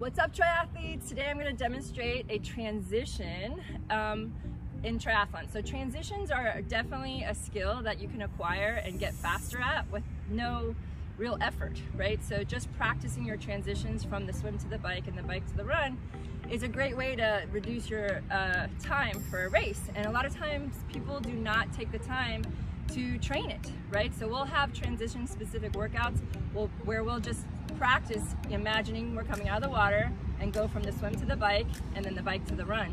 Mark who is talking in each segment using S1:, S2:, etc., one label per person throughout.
S1: What's up, triathletes? Today I'm going to demonstrate a transition in triathlon. So transitions are definitely a skill that you can acquire and get faster at with no real effort, right? So just practicing your transitions from the swim to the bike and the bike to the run is a great way to reduce your time for a race. And a lot of times people do not take the time to train it, right? So we'll have transition specific workouts where we'll just practice imagining we're coming out of the water and go from the swim to the bike and then the bike to the run.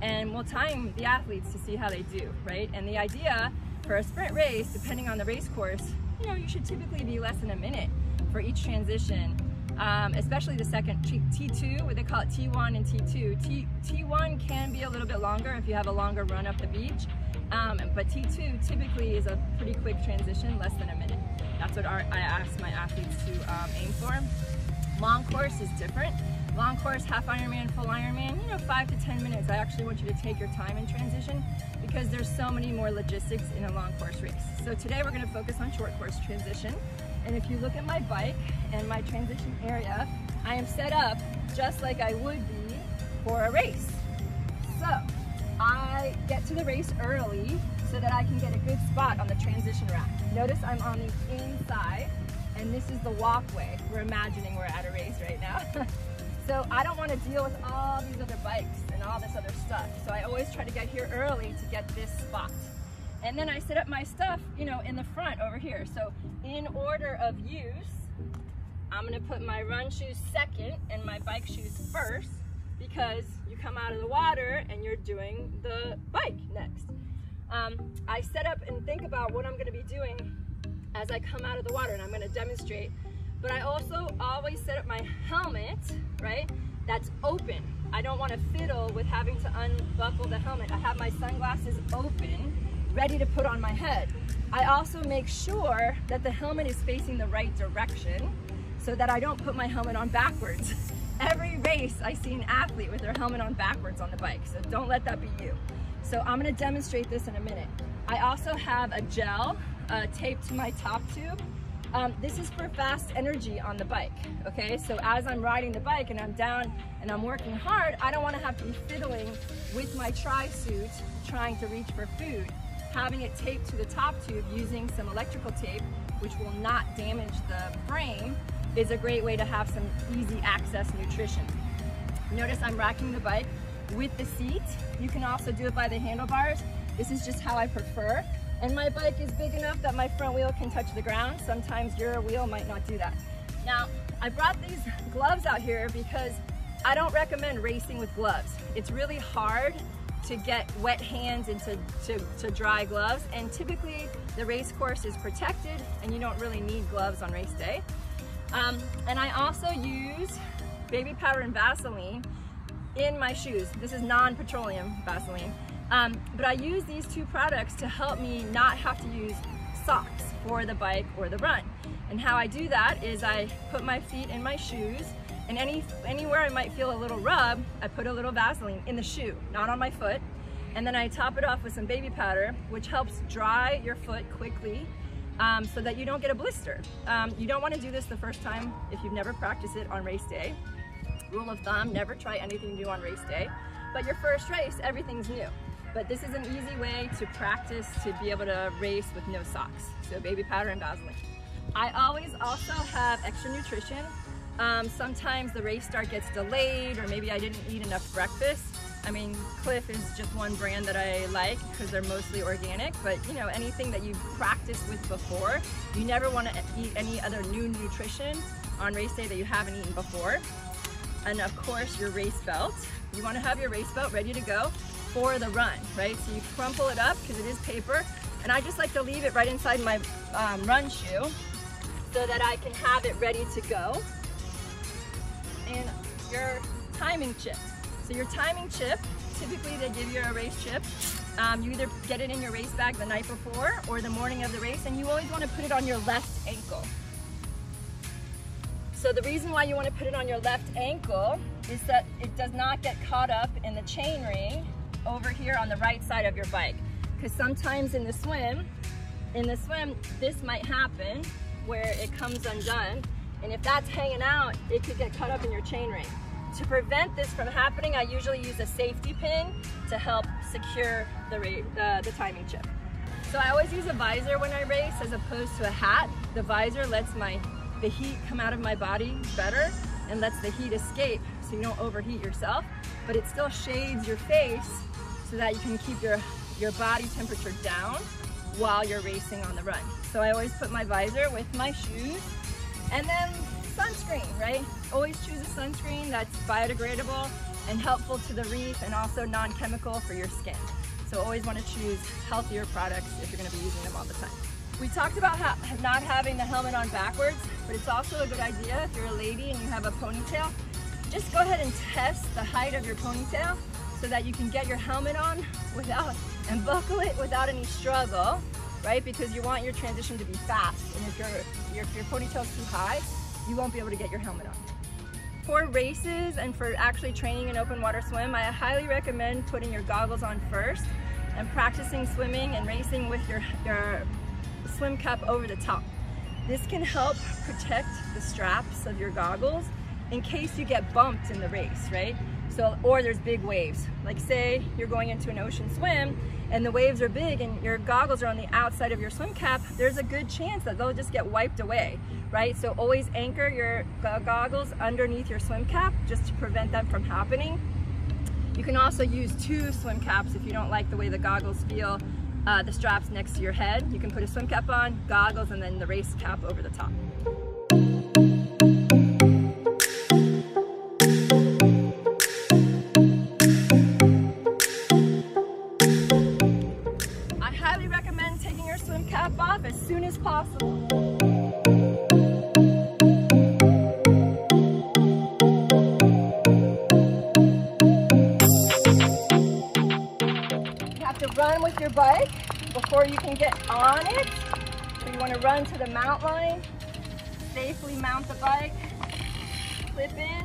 S1: And we'll time the athletes to see how they do, right? And the idea for a sprint race, depending on the race course, you should typically be less than a minute for each transition, especially the second T2, what they call it T1 and T2. T1 can be a little bit longer if you have a longer run up the beach, but T2 typically is a pretty quick transition, less than a minute. That's what I ask my athletes to aim for. Long course is different. Long course, half Ironman, full Ironman, 5 to 10 minutes. I actually want you to take your time in transition because there's so many more logistics in a long course race. So today we're gonna focus on short course transition. And if you look at my bike and my transition area, I am set up just like I would be for a race. So I get to the race early so that I can get a good spot on the transition rack. Notice I'm on the inside and this is the walkway. We're imagining we're at a race right now. So I don't want to deal with all these other bikes and all this other stuff. So I always try to get here early to get this spot. And then I set up my stuff, in the front over here. So in order of use, I'm gonna put my run shoes second and my bike shoes first because you come out of the water and you're doing the bike next. I set up and think about what I'm gonna be doing as I come out of the water, and I'm gonna demonstrate. But I also always set up my helmet, right? That's open. I don't want to fiddle with having to unbuckle the helmet. I have my sunglasses open, ready to put on my head. I also make sure that the helmet is facing the right direction so that I don't put my helmet on backwards. Every race I see an athlete with their helmet on backwards on the bike, so don't let that be you. So I'm going to demonstrate this in a minute. I also have a gel taped to my top tube. This is for fast energy on the bike, okay? So as I'm riding the bike and I'm down and I'm working hard, I don't want to have to be fiddling with my tri-suit trying to reach for food. Having it taped to the top tube using some electrical tape, which will not damage the frame, is a great way to have some easy access nutrition. Notice I'm racking the bike with the seat. You can also do it by the handlebars. This is just how I prefer. And my bike is big enough that my front wheel can touch the ground. Sometimes your wheel might not do that. Now, I brought these gloves out here because I don't recommend racing with gloves. It's really hard to get wet hands into dry gloves, and typically the race course is protected and you don't really need gloves on race day. And I also use baby powder and Vaseline in my shoes. This is non-petroleum Vaseline. But I use these two products to help me not have to use socks for the bike or the run. And how I do that is I put my feet in my shoes, and anywhere I might feel a little rub, I put a little Vaseline in the shoe, not on my foot. And then I top it off with some baby powder, which helps dry your foot quickly so that you don't get a blister. You don't want to do this the first time if you've never practiced it on race day. Rule of thumb, never try anything new on race day. But your first race, everything's new. But this is an easy way to practice to be able to race with no socks. So baby powder and Vaseline. I always also have extra nutrition. Sometimes the race start gets delayed, or maybe I didn't eat enough breakfast. I mean, Cliff is just one brand that I like because they're mostly organic, but anything that you've practiced with before, you never want to eat any other new nutrition on race day that you haven't eaten before. And of course, your race belt. You want to have your race belt ready to go for the run, right? So you crumple it up because it is paper, and I just like to leave it right inside my run shoe so that I can have it ready to go. And your timing chip. So your timing chip, typically they give you a race chip. You either get it in your race bag the night before or the morning of the race, and you always want to put it on your left ankle. So the reason why you want to put it on your left ankle is that it does not get caught up in the chain ring over here on the right side of your bike. Because sometimes in the swim, this might happen where it comes undone, and if that's hanging out, it could get caught up in your chain ring. to prevent this from happening, I usually use a safety pin to help secure the timing chip. So I always use a visor when I race as opposed to a hat. The visor lets the heat come out of my body better and lets the heat escape so you don't overheat yourself, but it still shades your face so that you can keep your body temperature down while you're racing on the run. So I always put my visor with my shoes, and then sunscreen, right? Always choose a sunscreen that's biodegradable and helpful to the reef and also non-chemical for your skin. So always want to choose healthier products if you're going to be using them all the time. We talked about not having the helmet on backwards, but it's also a good idea if you're a lady and you have a ponytail. Just go ahead and test the height of your ponytail so that you can get your helmet on and buckle it without any struggle, right? Because you want your transition to be fast, and if your ponytail's too high, you won't be able to get your helmet on. For races and for actually training an open water swim, I highly recommend putting your goggles on first and practicing swimming and racing with your swim cap over the top. This can help protect the straps of your goggles in case you get bumped in the race, right? So, or there's big waves. Like say you're going into an ocean swim and the waves are big and your goggles are on the outside of your swim cap, there's a good chance that they'll just get wiped away, right? So always anchor your goggles underneath your swim cap just to prevent them from happening. You can also use 2 swim caps if you don't like the way the goggles feel, the straps next to your head. You can put a swim cap on, goggles, and then the race cap over the top. Swim cap off as soon as possible. You have to run with your bike before you can get on it. So you want to run to the mount line, safely mount the bike, clip in,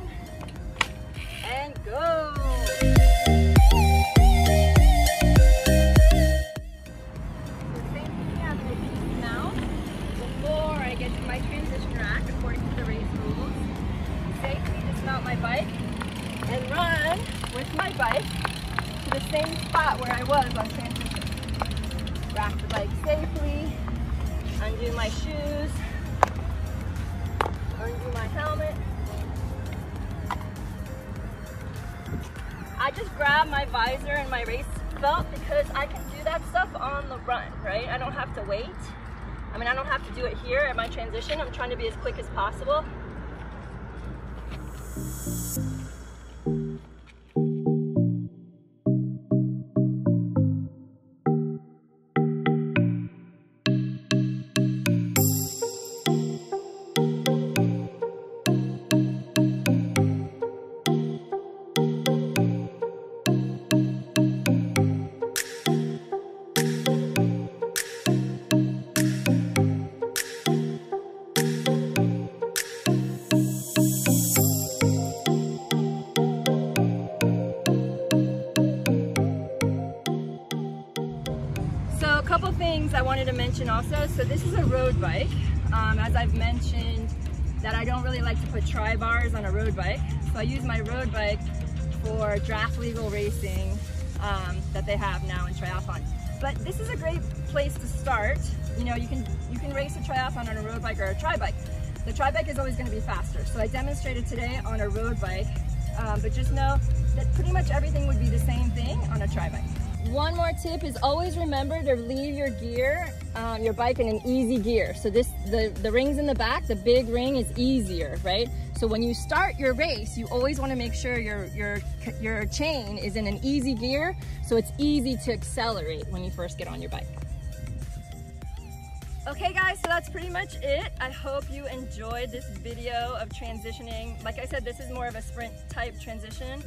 S1: and go. My transition rack, according to the race rules, safely dismount my bike and run with my bike to the same spot where I was on transition. Rack the bike safely, undo my shoes, undo my helmet. I just grab my visor and my race belt because I can do that stuff on the run, right? I don't have to wait. I mean, I don't have to do it here at my transition. I'm trying to be as quick as possible. Couple things I wanted to mention also. So this is a road bike. As I've mentioned, that I don't really like to put tri-bars on a road bike. So I use my road bike for draft legal racing that they have now in triathlon. But this is a great place to start. You know, you can race a triathlon on a road bike or a tri-bike. The tri-bike is always going to be faster. So I demonstrated today on a road bike, but just know that pretty much everything would be the same thing on a tri-bike. One more tip is always remember to leave your gear, your bike in an easy gear. So the rings in the back, the big ring is easier, right? So when you start your race, you always want to make sure your chain is in an easy gear, so it's easy to accelerate when you first get on your bike. Okay guys, so that's pretty much it. I hope you enjoyed this video of transitioning. Like I said, this is more of a sprint type transition.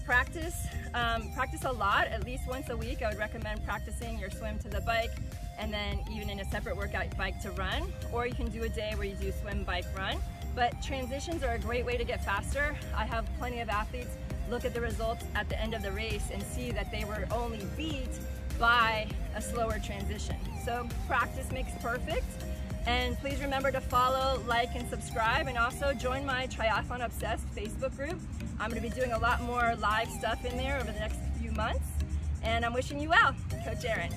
S1: Practice a lot, at least once a week. I would recommend practicing your swim to the bike and then even in a separate workout bike to run, or you can do a day where you do swim, bike, run. But transitions are a great way to get faster. I have plenty of athletes look at the results at the end of the race and see that they were only beat by a slower transition. So practice makes perfect. And please remember to follow, like, and subscribe, and also join my Triathlon Obsessed Facebook group. I'm going to be doing a lot more live stuff in there over the next few months. And I'm wishing you well. Coach Erin.